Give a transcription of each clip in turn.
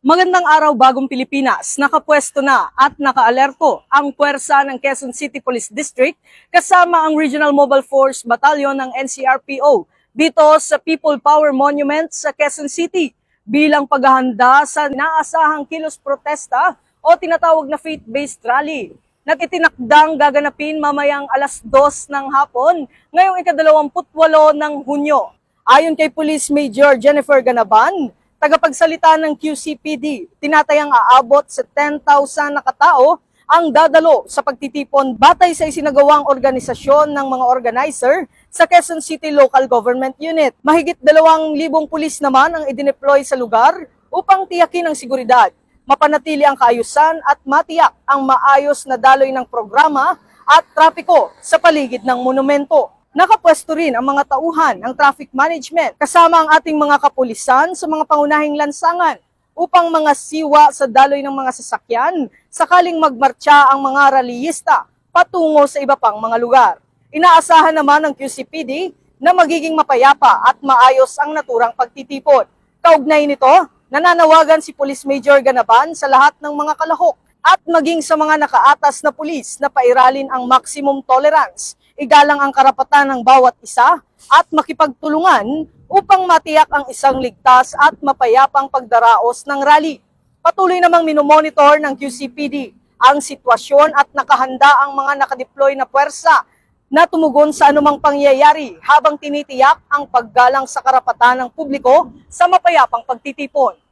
Magandang araw bagong Pilipinas, nakapwesto na at nakaalerto ang puwersa ng Quezon City Police District kasama ang Regional Mobile Force Battalion ng NCRPO dito sa People Power Monument sa Quezon City bilang paghahanda sa inaasahang kilos protesta o tinatawag na faith-based rally na itinakdang gaganapin mamayang alas 2 ng hapon ngayong ika-28 ng Hunyo. Ayon kay Police Major Jennifer Ganaban, tagapagsalita ng QCPD, tinatayang aabot sa 10,000 na katao ang dadalo sa pagtitipon batay sa isinagawang organisasyon ng mga organizer sa Quezon City Local Government Unit. Mahigit 2,000 pulis naman ang idineploy sa lugar upang tiyakin ang seguridad, mapanatili ang kaayusan at matiyak ang maayos na daloy ng programa at trapiko sa paligid ng monumento. Nakapwesto rin ang mga tauhan ng traffic management kasama ang ating mga kapulisan sa mga pangunahing lansangan upang mga siwa sa daloy ng mga sasakyan sakaling magmartsa ang mga rallyista patungo sa iba pang mga lugar. Inaasahan naman ng QCPD na magiging mapayapa at maayos ang naturang pagtitipon. Kaugnay nito, nananawagan si Police Major Ganaban sa lahat ng mga kalahok at maging sa mga nakaatas na pulis na pairalin ang maximum tolerance, igalang ang karapatan ng bawat isa at makipagtulungan upang matiyak ang isang ligtas at mapayapang pagdaraos ng rally. Patuloy namang minomonitor ng QCPD ang sitwasyon at nakahanda ang mga nakadeploy na puwersa na tumugon sa anumang pangyayari habang tinitiyak ang paggalang sa karapatan ng publiko sa mapayapang pagtitipon.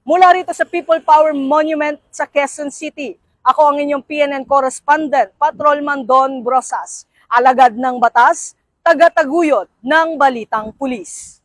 Mula rito sa People Power Monument sa Quezon City, ako ang inyong PNN correspondent, Patrolman Don Brosas, alagad ng batas, taga-taguyod ng Balitang Pulis.